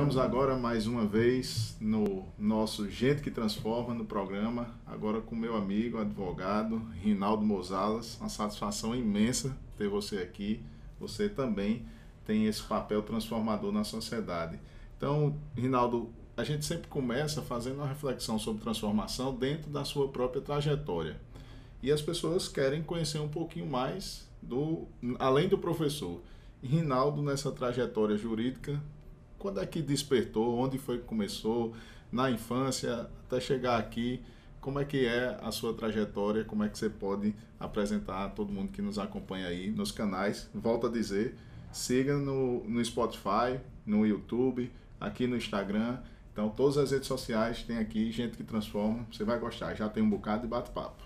Chegamos agora mais uma vez no nosso Gente que Transforma no programa, agora com meu amigo, advogado, Rinaldo Mozalas. Uma satisfação imensa ter você aqui. Você também tem esse papel transformador na sociedade. Então, Rinaldo, a gente sempre começa fazendo uma reflexão sobre transformação dentro da sua própria trajetória. E as pessoas querem conhecer um pouquinho mais além do professor. Rinaldo, nessa trajetória jurídica, quando é que despertou? Onde foi que começou? Na infância, até chegar aqui, como é que é a sua trajetória? Como é que você pode apresentar a todo mundo que nos acompanha aí nos canais? Volto a dizer, siga no Spotify, no YouTube, aqui no Instagram. Então, todas as redes sociais tem aqui Gente que Transforma. Você vai gostar, já tem um bocado de bate-papo.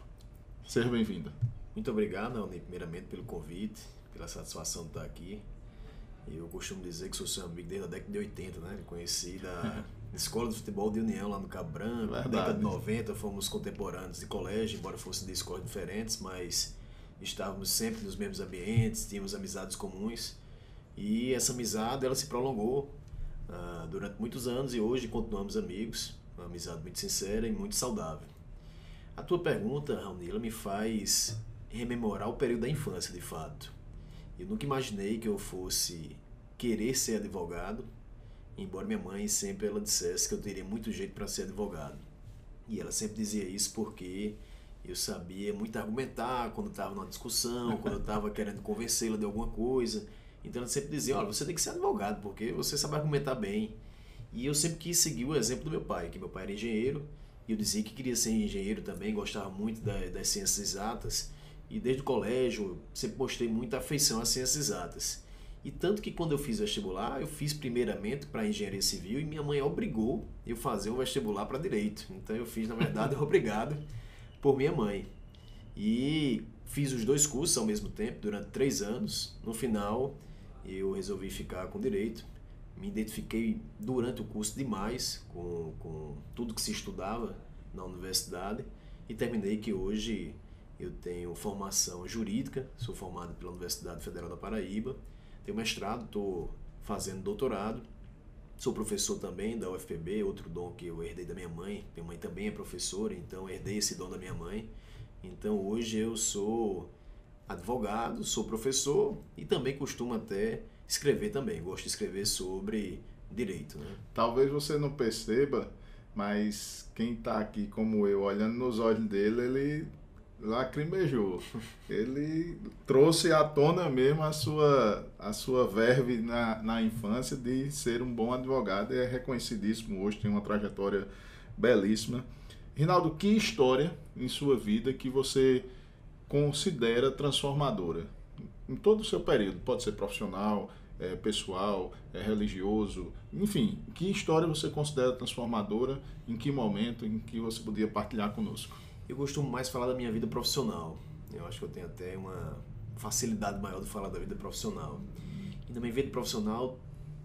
Seja bem-vinda. Muito obrigado, Alnir, primeiramente pelo convite, pela satisfação de estar aqui. Eu costumo dizer que sou seu amigo desde a década de 80, né? Conheci da Escola de Futebol de União lá no Cabo Branco. Na década de 90 fomos contemporâneos de colégio, embora fossem de escolas diferentes, mas estávamos sempre nos mesmos ambientes, tínhamos amizades comuns. E essa amizade ela se prolongou durante muitos anos e hoje continuamos amigos. Uma amizade muito sincera e muito saudável. A tua pergunta, Raunila, me faz rememorar o período da infância, de fato. Eu nunca imaginei que eu fosse querer ser advogado, embora minha mãe sempre ela dissesse que eu teria muito jeito para ser advogado. E ela sempre dizia isso porque eu sabia muito argumentar quando estava numa discussão, quando eu estava querendo convencê-la de alguma coisa. Então ela sempre dizia, olha, você tem que ser advogado porque você sabe argumentar bem. E eu sempre quis seguir o exemplo do meu pai, que meu pai era engenheiro, e eu dizia que queria ser engenheiro também, gostava muito das ciências exatas. E desde o colégio sempre mostrei muita afeição às ciências exatas. E tanto que quando eu fiz vestibular, eu fiz primeiramente para engenharia civil e minha mãe obrigou eu a fazer um vestibular para direito. Então eu fiz, na verdade, obrigado por minha mãe. E fiz os dois cursos ao mesmo tempo, durante 3 anos. No final, eu resolvi ficar com direito. Me identifiquei durante o curso demais com tudo que se estudava na universidade e terminei que hoje eu tenho formação jurídica, sou formado pela Universidade Federal da Paraíba, tenho mestrado, estou fazendo doutorado, sou professor também da UFPB, outro dom que eu herdei da minha mãe também é professora, então herdei esse dom da minha mãe. Então hoje eu sou advogado, sou professor e também costumo até escrever também, gosto de escrever sobre direito, né? Talvez você não perceba, mas quem está aqui como eu, olhando nos olhos dele, ele lacrimejou. Ele trouxe à tona mesmo a sua verve na infância de ser um bom advogado e é reconhecidíssimo hoje, tem uma trajetória belíssima. Rinaldo, que história em sua vida que você considera transformadora? Em todo o seu período, pode ser profissional, pessoal, religioso, enfim, que história você considera transformadora, em que momento, em que você podia partilhar conosco? Eu costumo mais falar da minha vida profissional. Eu acho que eu tenho até uma facilidade maior de falar da vida profissional. E na minha vida profissional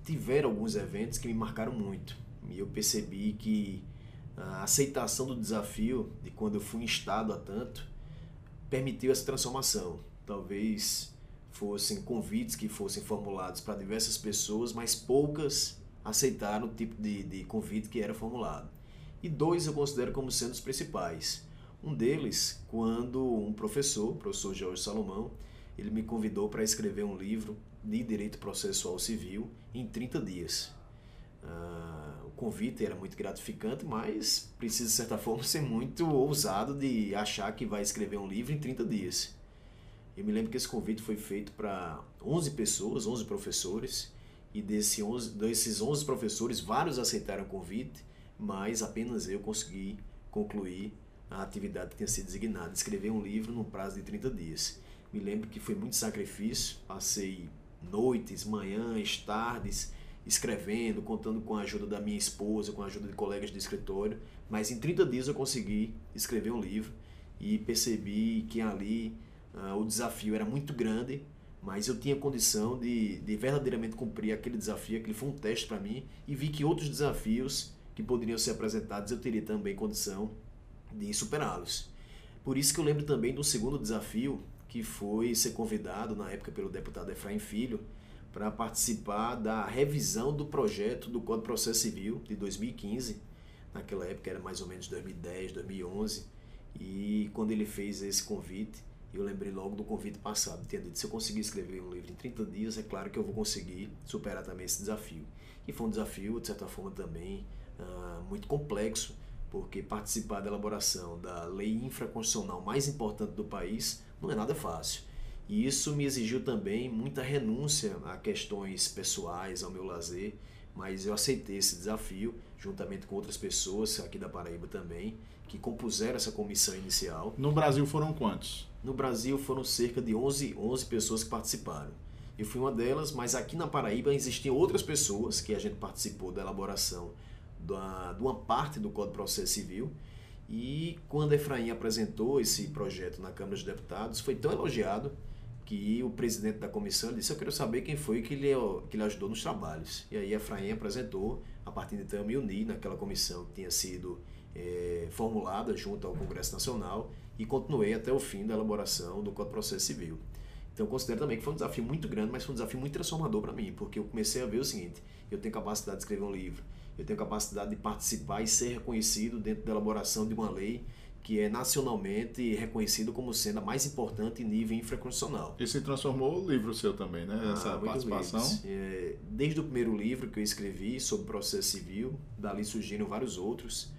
tiveram alguns eventos que me marcaram muito. E eu percebi que a aceitação do desafio, de quando eu fui instado a tanto, permitiu essa transformação. Talvez fossem convites que fossem formulados para diversas pessoas, mas poucas aceitaram o tipo de convite que era formulado. E 2 eu considero como sendo os principais. Um deles, quando um professor, o professor Jorge Salomão, ele me convidou para escrever um livro de direito processual civil em 30 dias. O convite era muito gratificante, mas precisa, de certa forma, ser muito ousado de achar que vai escrever um livro em 30 dias. Eu me lembro que esse convite foi feito para 11 pessoas, 11 professores, e desses 11 professores, vários aceitaram o convite, mas apenas eu consegui concluir a atividade que tinha sido designada, escrever um livro num prazo de 30 dias. Me lembro que foi muito sacrifício, passei noites, manhãs, tardes, escrevendo, contando com a ajuda da minha esposa, com a ajuda de colegas de escritório, mas em 30 dias eu consegui escrever um livro e percebi que ali o desafio era muito grande, mas eu tinha condição de verdadeiramente cumprir aquele desafio, aquele foi um teste para mim, e vi que outros desafios que poderiam ser apresentados eu teria também condição de superá-los. Por isso que eu lembro também do segundo desafio, que foi ser convidado na época pelo deputado Efraim Filho para participar da revisão do projeto do Código de Processo Civil de 2015. Naquela época era mais ou menos 2010, 2011. E quando ele fez esse convite, eu lembrei logo do convite passado. Tinha dito, se eu conseguir escrever um livro em 30 dias, é claro que eu vou conseguir superar também esse desafio. E foi um desafio, de certa forma, também muito complexo, porque participar da elaboração da lei infraconstitucional mais importante do país não é nada fácil. E isso me exigiu também muita renúncia a questões pessoais, ao meu lazer, mas eu aceitei esse desafio, juntamente com outras pessoas aqui da Paraíba também, que compuseram essa comissão inicial. No Brasil foram quantos? No Brasil foram cerca de 11 pessoas que participaram. Eu fui uma delas, mas aqui na Paraíba existiam outras pessoas que a gente participou da elaboração de uma parte do Código de Processo Civil. E quando Efraim apresentou esse projeto na Câmara dos Deputados, foi tão elogiado que o presidente da comissão disse, eu quero saber quem foi que ele ajudou nos trabalhos. E aí Efraim apresentou, a partir de então eu me uni naquela comissão que tinha sido formulada junto ao Congresso Nacional e continuei até o fim da elaboração do Código de Processo Civil. Então eu considero também que foi um desafio muito grande, mas foi um desafio muito transformador para mim, porque eu comecei a ver o seguinte, eu tenho capacidade de escrever um livro, eu tenho capacidade de participar e ser reconhecido dentro da elaboração de uma lei que é nacionalmente reconhecido como sendo a mais importante em nível infraconstitucional. E se transformou o livro seu também, né? Essa participação. Desde o primeiro livro que eu escrevi sobre processo civil, dali surgiram vários outros,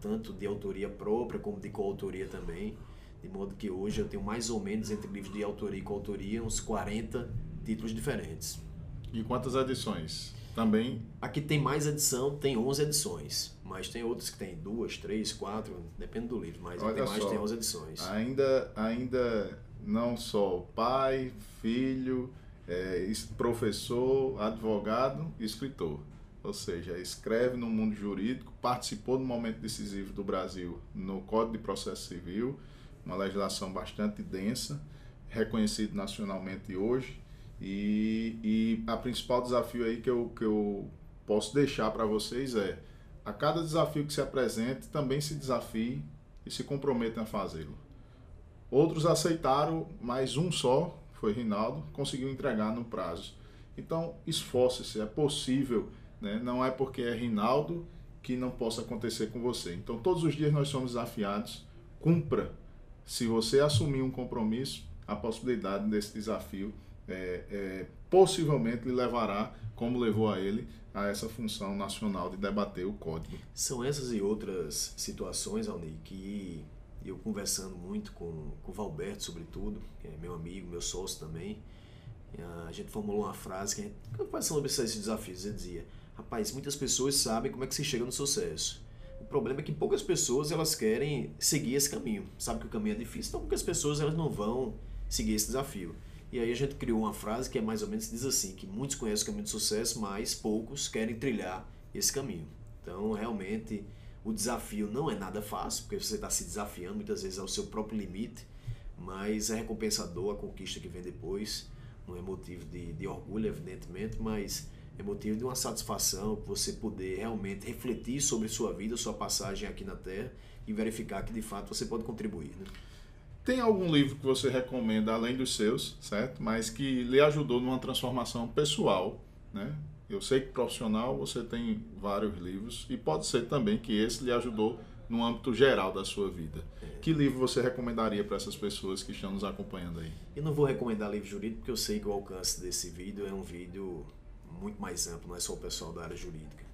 tanto de autoria própria como de coautoria também, de modo que hoje eu tenho mais ou menos entre livros de autoria e coautoria uns 40 títulos diferentes. E quantas edições? Também? Aqui tem mais edição, tem 11 edições, mas tem outros que tem 2, 3, 4, depende do livro, mas Olha tem mais, só, tem 11 edições. Ainda não só pai, filho, professor, advogado, escritor. Ou seja, escreve no mundo jurídico, participou do momento decisivo do Brasil no Código de Processo Civil, uma legislação bastante densa, reconhecido nacionalmente hoje. E a principal desafio aí que eu posso deixar para vocês é, a cada desafio que se apresente, também se desafie e se comprometam a fazê-lo. Outros aceitaram, mas um só, foi Rinaldo, conseguiu entregar no prazo. Então, esforce-se, é possível, né? Não é porque é Rinaldo que não possa acontecer com você. Então, todos os dias nós somos desafiados, cumpra. Se você assumir um compromisso, a possibilidade desse desafio possivelmente lhe levará, como levou a ele, a essa função nacional de debater o código. São essas e outras situações, Alnei, que eu conversando muito com o Valberto, sobretudo, que é meu amigo, meu sócio também, a gente formulou uma frase que a gente, quais são esses desafios? Ele dizia, rapaz, muitas pessoas sabem como é que se chega no sucesso. O problema é que poucas pessoas elas querem seguir esse caminho. Sabe que o caminho é difícil, então poucas pessoas elas não vão seguir esse desafio. E aí a gente criou uma frase que é mais ou menos diz assim, que muitos conhecem o caminho do sucesso, mas poucos querem trilhar esse caminho. Então, realmente, o desafio não é nada fácil, porque você está se desafiando muitas vezes ao seu próprio limite, mas é recompensador a conquista que vem depois. Não é motivo de orgulho, evidentemente, mas é motivo de uma satisfação, você poder realmente refletir sobre sua vida, sua passagem aqui na Terra e verificar que, de fato, você pode contribuir, né? Tem algum livro que você recomenda, além dos seus, certo? Mas que lhe ajudou numa transformação pessoal, né? Eu sei que profissional você tem vários livros e pode ser também que esse lhe ajudou no âmbito geral da sua vida. Que livro você recomendaria para essas pessoas que estão nos acompanhando aí? Eu não vou recomendar livro jurídico porque eu sei que o alcance desse vídeo é um vídeo muito mais amplo, não é só o pessoal da área jurídica.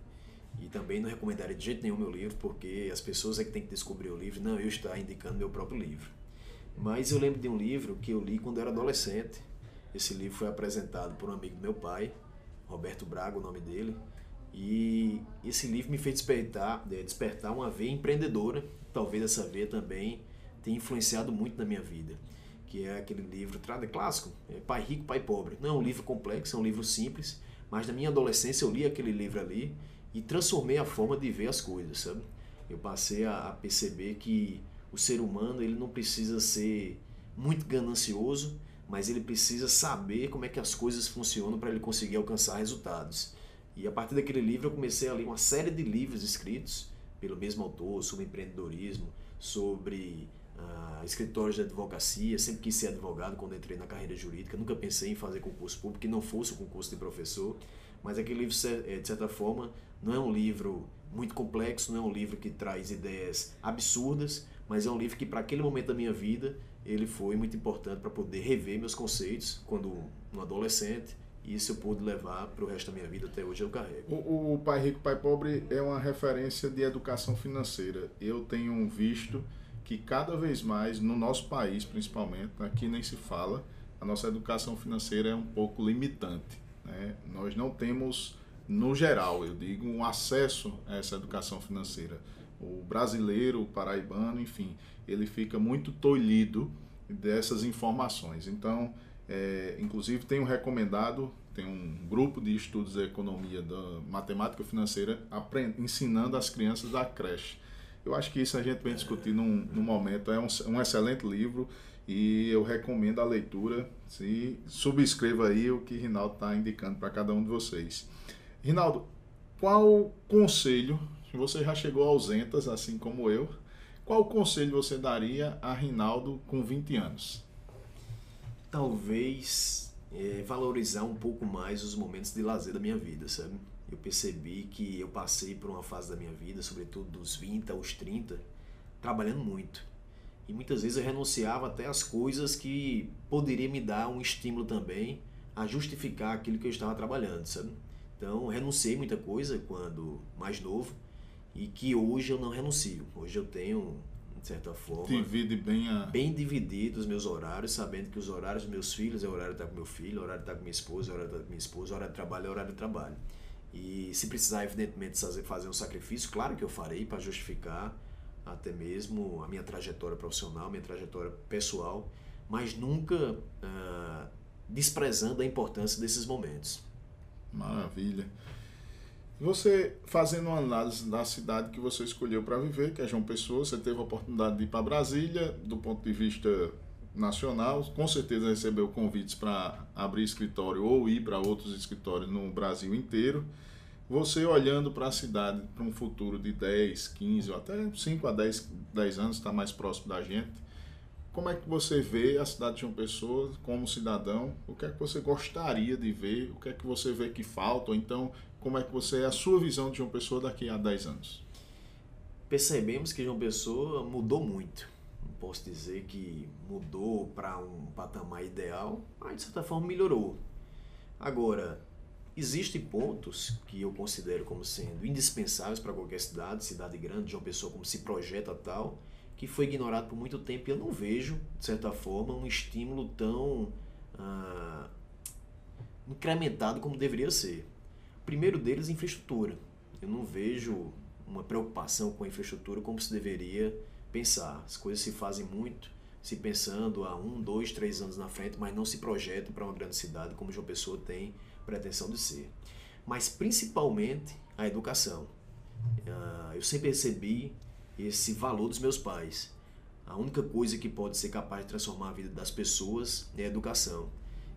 E também não recomendaria de jeito nenhum meu livro porque as pessoas é que têm que descobrir o livro, não eu estar indicando meu próprio livro. Mas eu lembro de um livro que eu li quando eu era adolescente. Esse livro foi apresentado por um amigo do meu pai, Roberto Braga, o nome dele. E esse livro me fez despertar uma veia empreendedora. Talvez essa veia também tenha influenciado muito na minha vida. Que é aquele livro clássico, Pai Rico, Pai Pobre. Não é um livro complexo, é um livro simples. Mas na minha adolescência eu li aquele livro ali e transformei a forma de ver as coisas, sabe? Eu passei a perceber que o ser humano ele não precisa ser muito ganancioso, mas ele precisa saber como é que as coisas funcionam para ele conseguir alcançar resultados. E a partir daquele livro eu comecei a ler uma série de livros escritos pelo mesmo autor sobre empreendedorismo, sobre escritórios de advocacia, sempre quis ser advogado quando entrei na carreira jurídica, nunca pensei em fazer concurso público, que não fosse o concurso de professor, mas aquele livro, de certa forma, não é um livro muito complexo, não é um livro que traz ideias absurdas, mas é um livro que, para aquele momento da minha vida, ele foi muito importante para poder rever meus conceitos quando um adolescente, e isso eu pude levar para o resto da minha vida, até hoje eu carrego. O Pai Rico, Pai Pobre é uma referência de educação financeira. Eu tenho visto que cada vez mais, no nosso país principalmente, aqui nem se fala, a nossa educação financeira é um pouco limitante, né? Nós não temos, no geral, eu digo, um acesso a essa educação financeira. O brasileiro, o paraibano, enfim, ele fica muito tolhido dessas informações. Então, inclusive tenho recomendado, tem um grupo de estudos de economia da matemática financeira ensinando as crianças da creche. Eu acho que isso a gente vem discutir num momento, é um excelente livro e eu recomendo a leitura. Se subscreva aí o que Rinaldo está indicando para cada um de vocês. Rinaldo, qual conselho, você já chegou ausentas, assim como eu, qual conselho você daria a Rinaldo com 20 anos? Talvez valorizar um pouco mais os momentos de lazer da minha vida, sabe? Eu percebi que eu passei por uma fase da minha vida, sobretudo dos 20 aos 30, trabalhando muito. E muitas vezes eu renunciava até às coisas que poderiam me dar um estímulo também a justificar aquilo que eu estava trabalhando, sabe? Então, renunciei muita coisa quando mais novo e que hoje eu não renuncio. Hoje eu tenho, de certa forma, Divide bem dividido os meus horários, sabendo que os horários dos meus filhos é o horário de estar com meu filho, o horário de estar com minha esposa, é o horário de estar com minha esposa, o horário de trabalho é o horário de trabalho. E se precisar, evidentemente, fazer um sacrifício, claro que eu farei para justificar até mesmo a minha trajetória profissional, a minha trajetória pessoal, mas nunca desprezando a importância desses momentos. Maravilha. Você, fazendo uma análise da cidade que você escolheu para viver, que é João Pessoa, você teve a oportunidade de ir para Brasília, do ponto de vista nacional, com certeza recebeu convites para abrir escritório ou ir para outros escritórios no Brasil inteiro. Você olhando para a cidade, para um futuro de 10, 15 ou até 5 a 10 anos, está mais próximo da gente, como é que você vê a cidade de João Pessoa como cidadão? O que é que você gostaria de ver? O que é que você vê que falta? Ou então, como é que você é a sua visão de João Pessoa daqui a 10 anos? Percebemos que João Pessoa mudou muito. Não posso dizer que mudou para um patamar ideal, mas de certa forma melhorou. Agora, existem pontos que eu considero como sendo indispensáveis para qualquer cidade grande, João Pessoa como se projeta tal, que foi ignorado por muito tempo e eu não vejo, de certa forma, um estímulo tão incrementado como deveria ser. O primeiro deles, infraestrutura. Eu não vejo uma preocupação com a infraestrutura como se deveria pensar. As coisas se fazem muito se pensando há 1, 2, 3 anos na frente, mas não se projetam para uma grande cidade como João Pessoa tem pretensão de ser. Mas principalmente a educação. Eu sempre recebi esse valor dos meus pais. A única coisa que pode ser capaz de transformar a vida das pessoas é a educação.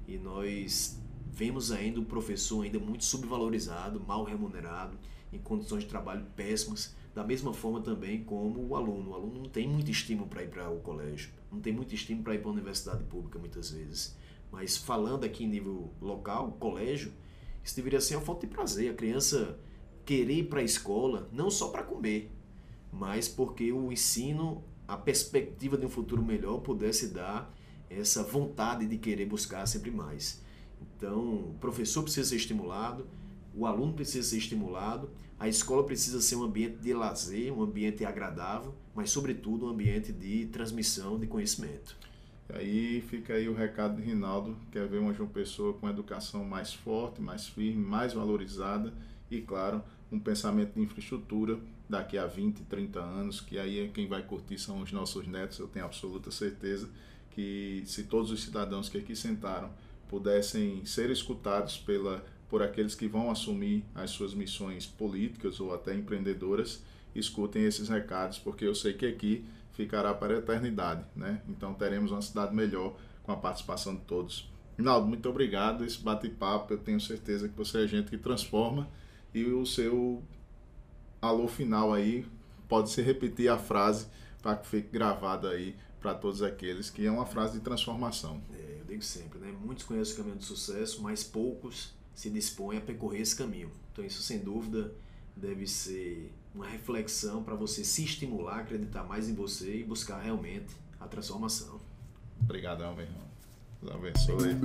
E nós vemos ainda o professor ainda muito subvalorizado, mal remunerado, em condições de trabalho péssimas, da mesma forma também como o aluno. O aluno não tem muito estímulo para ir para o colégio, não tem muito estímulo para ir para a universidade pública muitas vezes. Mas falando aqui em nível local, colégio, isso deveria ser uma fonte de prazer. A criança querer ir para a escola, não só para comer, mas porque o ensino, a perspectiva de um futuro melhor pudesse dar essa vontade de querer buscar sempre mais. Então, o professor precisa ser estimulado, o aluno precisa ser estimulado, a escola precisa ser um ambiente de lazer, um ambiente agradável, mas sobretudo um ambiente de transmissão de conhecimento. Aí fica aí o recado de Rinaldo, quer ver uma João Pessoa com educação mais forte, mais firme, mais valorizada e, claro, um pensamento de infraestrutura daqui a 20, 30 anos, que aí quem vai curtir são os nossos netos. Eu tenho absoluta certeza que se todos os cidadãos que aqui sentaram pudessem ser escutados por aqueles que vão assumir as suas missões políticas ou até empreendedoras, escutem esses recados, porque eu sei que aqui ficará para a eternidade, né? Então teremos uma cidade melhor com a participação de todos. Rinaldo, muito obrigado. Esse bate-papo, eu tenho certeza que você é gente que transforma. E o seu alô final aí, pode se repetir a frase para que fique gravada aí para todos aqueles, que é uma frase de transformação. Eu digo sempre, né? Muitos conhecem o caminho do sucesso, mas poucos se dispõem a percorrer esse caminho. Então isso, sem dúvida, deve ser uma reflexão para você se estimular, acreditar mais em você e buscar realmente a transformação. Obrigadão, meu irmão. Deus abençoe.